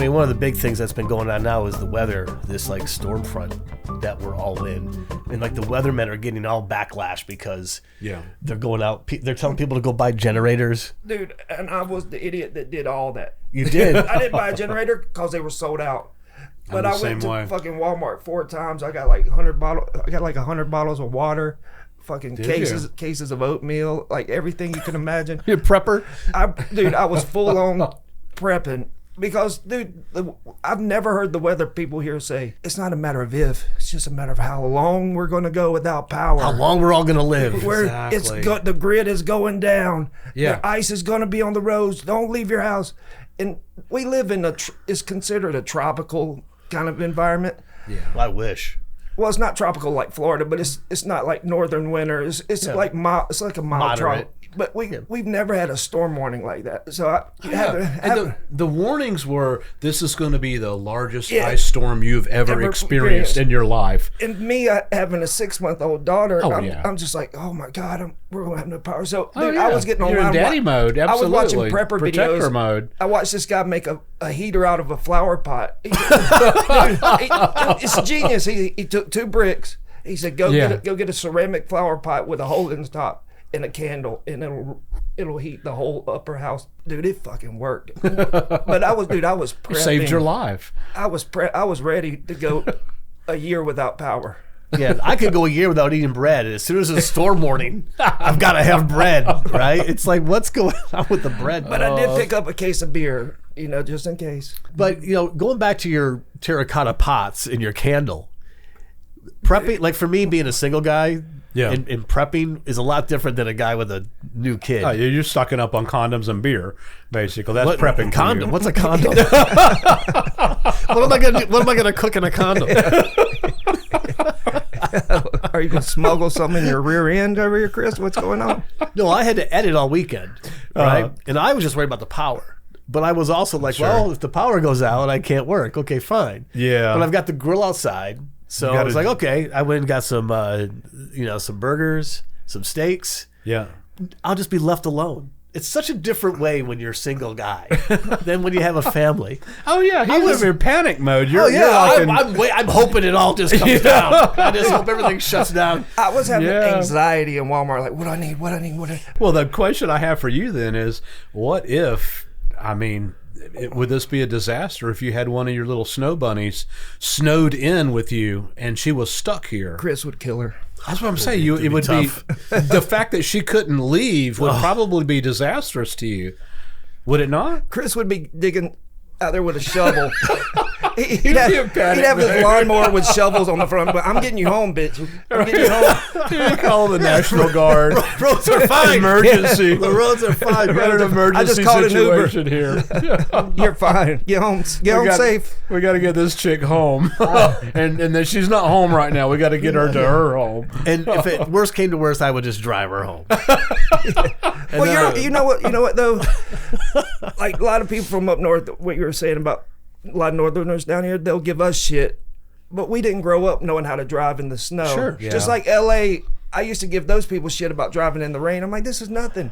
mean, one of the big things that's been going on now is the weather, this like storm front that we're all in. And like the weathermen are getting all backlash because they're going out, they're telling people to go buy generators. Dude, and I was the idiot that did all that. You did? I didn't buy a generator because they were sold out. But I went to fucking Walmart 4 times. I got like 100 bottles of water, fucking cases of oatmeal, like everything you can imagine. You're a prepper? Dude, I was full on prepping because, dude, I've never heard the weather people here say, it's not a matter of if, it's just a matter of how long we're going to go without power. How long we're all going to live. The grid is going down. Yeah. The ice is going to be on the roads. Don't leave your house. And we live in it's considered a tropical kind of environment. Yeah, well, I wish. Well, it's not tropical like Florida, but it's not like northern winter. It's like it's like a mild tropical. But we've never had a storm warning like that. So the warnings were, this is going to be the largest ice storm you've ever experienced in your life. And me having a 6-month-old daughter, I'm just like, oh my God, we're going to have no power. So dude, I was getting You're in daddy mode. Absolutely. I was watching prepper videos. Mode. I watched this guy make a heater out of a flower pot. It's genius. He took 2 bricks. He said, go get a ceramic flower pot with a hole in the top and a candle, and it'll heat the whole upper house. Dude, it fucking worked. But I was prepping. Saved your life. I was ready to go a year without power. Yeah, I could go a year without eating bread. As soon as it's a storm warning, I've got to have bread, right? It's like, what's going on with the bread? But I did pick up a case of beer, just in case. But, going back to your terracotta pots and your candle, prepping, like for me being a single guy, and prepping is a lot different than a guy with a new kid. Oh, you're stocking up on condoms and beer, basically. That's prepping. Condom? What's a condom? What am I gonna cook in a condom? Are you gonna smuggle something in your rear end over here, Chris? What's going on? No, I had to edit all weekend, right? And I was just worried about the power. But I was also like, well, if the power goes out, I can't work. Okay, fine. Yeah. But I've got the grill outside. So I was like, okay, I went and got some, some burgers, some steaks. Yeah. I'll just be left alone. It's such a different way when you're a single guy than when you have a family. Oh, yeah. He was in panic mode. I'm hoping it all just comes down. I just hope everything shuts down. I was having anxiety in Walmart, like, what do I need? Well, the question I have for you then is, what if, would this be a disaster if you had one of your little snow bunnies snowed in with you and she was stuck here? Chris would kill her. That's what I'm saying. It would be the fact that she couldn't leave would probably be disastrous to you. Would it not? Chris would be digging out there with a shovel. He'd have his lawnmower with shovels on the front, but I'm getting you home, bitch. I'm getting you home. Dude, call the National Guard. Roads are fine. Emergency. The roads are fine. We're in an emergency I just called situation here. You're fine. Get home safe. We got to get this chick home. and then she's not home right now. We got to get her to her home. And if worst came to worst, I would just drive her home. Well, you know what though? Like a lot of people from up north, what you were saying about a lot of Northerners down here, they'll give us shit, but we didn't grow up knowing how to drive in the snow. Sure. Yeah. Just like LA, I used to give those people shit about driving in the rain. I'm like, this is nothing.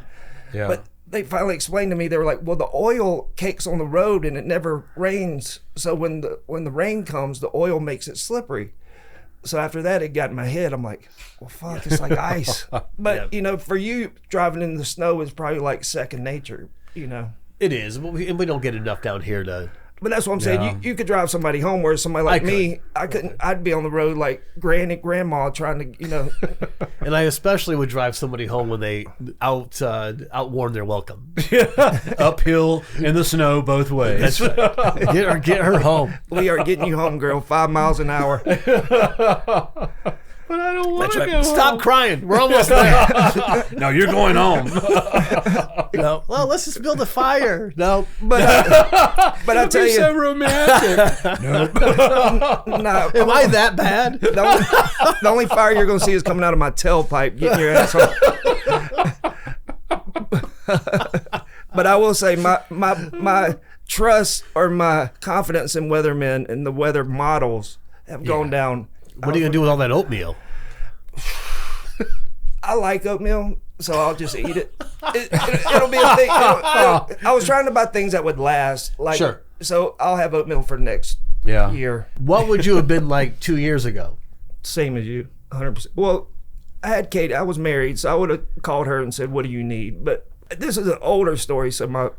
Yeah. But they finally explained to me, they were like, well, the oil cakes on the road and it never rains. So when the rain comes, the oil makes it slippery. So after that, it got in my head. I'm like, well, fuck, it's like ice. But, for you, driving in the snow is probably like second nature, It is. And we don't get enough down here to... But that's what I'm saying. You could drive somebody home, where somebody like me, I couldn't. I'd be on the road like grandma trying to, And I especially would drive somebody home when they outworn their welcome. Uphill in the snow both ways. That's right. Get her home. We are getting you home, girl. 5 miles an hour. But I don't want to go Stop home. crying. We're almost there. No, you're going home. No. Well, let's just build a fire. No. But I tell you, so romantic. Nope. No. Am I that bad? The only fire you're going to see is coming out of my tailpipe, getting your ass home. But I will say, my trust or my confidence in weathermen and the weather models have gone down. What are you going to do with all that oatmeal? I like oatmeal, so I'll just eat it. It'll be a thing. I was trying to buy things that would last. Like, Sure. So I'll have oatmeal for the next year. What would you have been like 2 years ago? Same as you, 100%. Well, I had Kate. I was married, so I would have called her and said, "What do you need?" But this is an older story, so my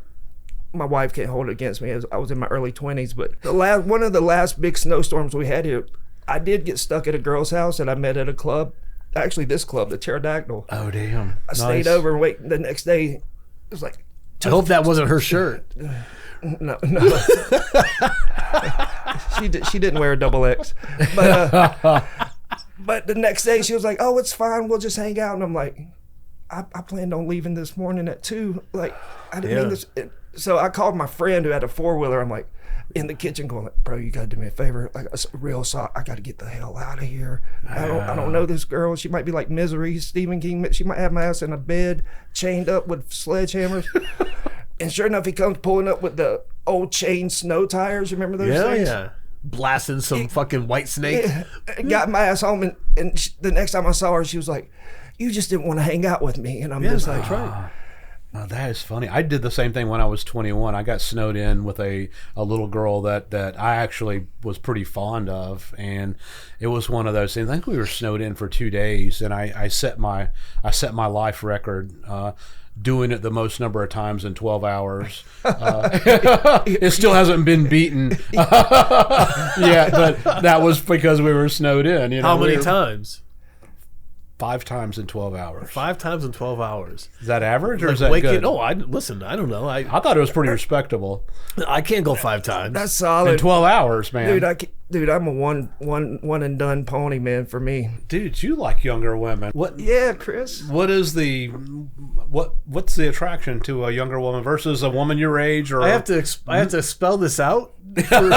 wife can't hold it against me. I was in my early 20s, but one of the last big snowstorms we had here, I did get stuck at a girl's house that I met at a club. Actually, this club, the Pterodactyl. Oh, damn. I stayed over and wait. The next day, it was like... I hope that wasn't her shirt. No. She didn't wear a double X. But the next day, she was like, "Oh, it's fine. We'll just hang out." And I'm like, I planned on leaving this morning at 2. Like, I didn't mean this. So I called my friend who had a 4-wheeler. I'm like, in the kitchen going, like, "Bro, you gotta do me a favor. Like, I gotta get the hell out of here. I don't know this girl. She might be like Misery, Stephen King. She might have my ass in a bed, chained up with sledgehammers." And sure enough, he comes pulling up with the old chain snow tires. Remember those things? Yeah. Blasting some fucking White Snake. Got my ass home, and the next time I saw her, she was like, "You just didn't want to hang out with me." And I'm just like, right. Oh, that is funny. I did the same thing when I was 21. I got snowed in with a little girl that I actually was pretty fond of, and it was one of those things. I think we were snowed in for 2 days, and I set my life record. Doing it the most number of times in 12 hours. It still hasn't been beaten yet, but that was because we were snowed in. How many times? 5 times in 12 hours. 5 times in 12 hours. Is that average or is that good? No, listen, I don't know. I thought it was pretty respectable. I can't go 5 times. That's solid. In 12 hours, man. Dude, I'm a one and done pony, man, for me. Dude, you like younger women. What? Yeah, Chris. What's the attraction to a younger woman versus a woman your age? Or I have to spell this out. No,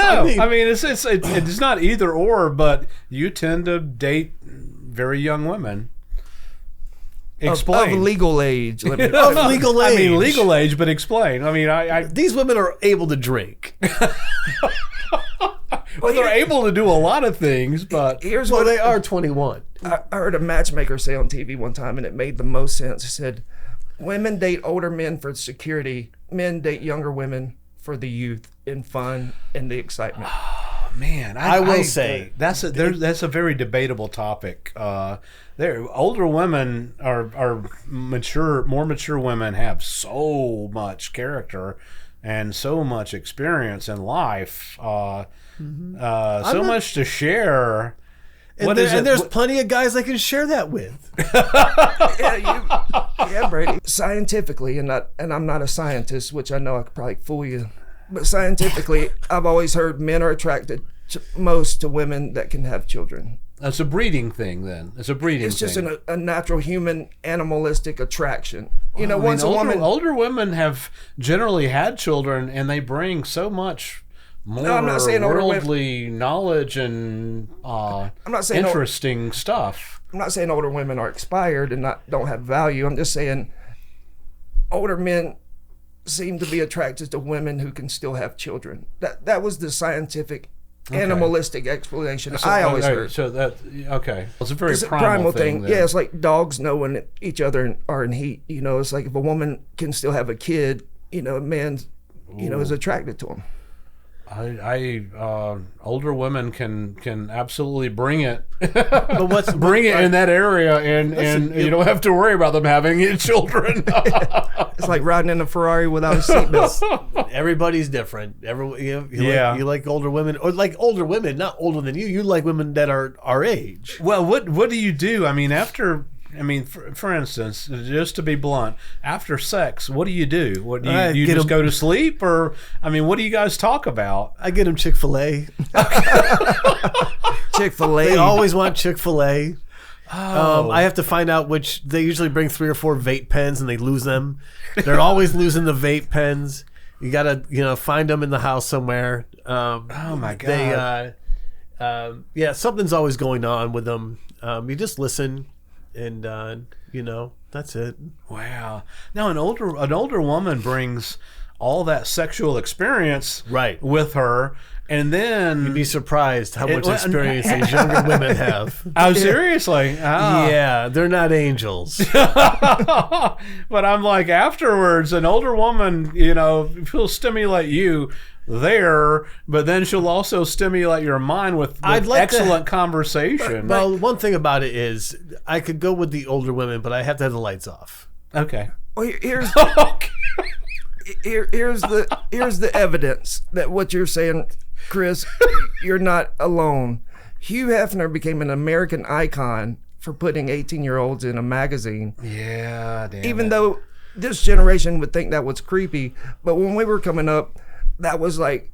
I mean it's not either or, but you tend to date very young women. Explain. Of legal age. Of legal age. I mean legal age, but explain. I mean, these women are able to drink. Well, they're able to do a lot of things, but they are 21. I heard a matchmaker say on TV one time, and it made the most sense. He said, "Women date older men for security. Men date younger women for the youth and fun and the excitement." Oh, man, I will say that's a very debatable topic. Older women are more mature women have so much character and so much experience in life, so much to share. And there's plenty of guys I can share that with. Yeah, Brady. Scientifically, and I'm not a scientist, which I know I could probably fool you, but scientifically, I've always heard men are attracted most to women that can have children. It's a breeding thing, then. It's just a natural human animalistic attraction. You know, once a woman... Older women have generally had children, and they bring so much more worldly knowledge and interesting stuff. I'm not saying older women are expired and don't have value. I'm just saying older men seem to be attracted to women who can still have children. That was the scientific... animalistic explanation I always heard. So it's a very primal thing. Yeah, it's like dogs know when each other are in heat. You know, it's like if a woman can still have a kid, you know, a man, is attracted to him. Older women can absolutely bring it, but bring it in that area, and you don't have to worry about them having children. It's like riding in a Ferrari without a seatbelt. Everybody's different. You like older women, or like older women, not older than you. You like women that are our age. Well, what do you do? I mean, for instance, just to be blunt, after sex, what do you do? What do you just go to sleep, or what do you guys talk about? I get them Chick-fil-A. Chick-fil-A. They always want Chick-fil-A. Oh. I have to find out which. They usually bring 3 or 4 vape pens, and they lose them. They're always losing the vape pens. You gotta, find them in the house somewhere. Oh my god. Something's always going on with them. You just listen. And that's it. Wow. Now an older woman brings all that sexual experience Right. with her. And then You'd be surprised how much experience these younger women have. oh, seriously? Oh. Yeah, they're not angels. But I'm like, afterwards, an older woman, will stimulate you there, but then she'll also stimulate your mind with I'd like excellent conversation. Well, one thing about it is I could go with the older women, but I have to have the lights off. Okay. Well, here's Okay. here's the evidence that what you're saying, Chris, you're not alone. Hugh Hefner became an American icon for putting 18-year-olds in a magazine. Yeah, damn Even it. though this generation would think that was creepy, but when we were coming up, that was like,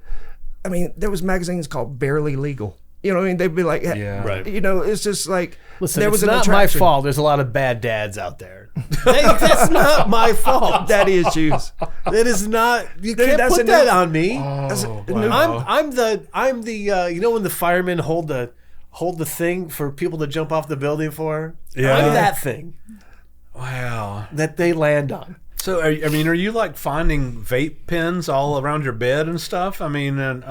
I mean, there was magazines called Barely Legal. You know what I mean? They'd be like, Yeah. Right. It's just like, Listen, there was it's an not attraction. my fault. There's a lot of bad dads out there. That's not my fault. Daddy issues. It is not. You can't that's put a that new- on me. Oh, new- wow. I'm the you know when the firemen hold the thing for people to jump off the building for? Yeah. I'm that thing Wow. that they land on. So, are you like finding vape pens all around your bed and stuff? I mean, and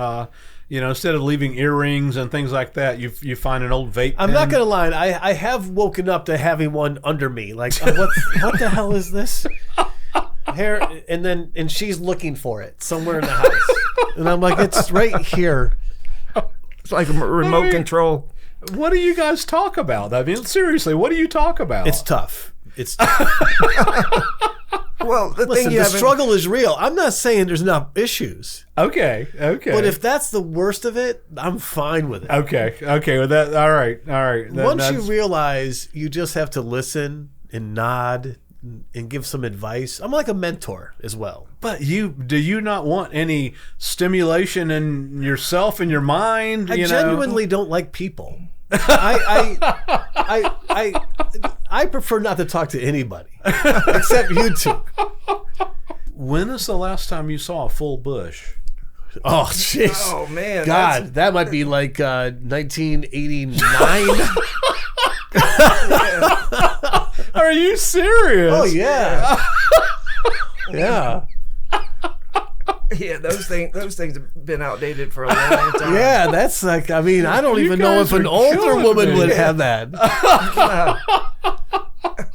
instead of leaving earrings and things like that, you find an old vape pen? I'm not gonna lie. I have woken up to having one under me. Like, what the hell is this? Here, and she's looking for it somewhere in the house, and I'm like, it's right here. It's like a remote control. What do you guys talk about? I mean, seriously, what do you talk about? It's tough. It's Well, the listen. thing you The haven't, struggle is real. I'm not saying there's not issues, okay. but if that's the worst of it, I'm fine with it. Okay. Well, that all right. Once you realize you just have to listen and nod and give some advice, I'm like a mentor as well. but do you not want any stimulation in yourself and your mind? I genuinely don't like people. I prefer not to talk to anybody except you two. When is the last time you saw a full bush? Oh, jeez. Oh man, God, that might be like 1989. Are you serious? Oh yeah, yeah, yeah, those things have been outdated for a long time. yeah. That's like, I mean, I don't You even know guys if an are older killing woman me. would have that.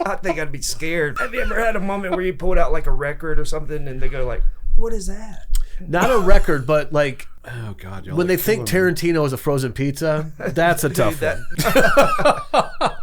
I think I'd be scared. Have you ever had a moment where you pulled out like a record or something and they go like, "What is that?" Not a record, but like Oh God! when they think Tarantino is a frozen pizza, that's a tough Dude, one.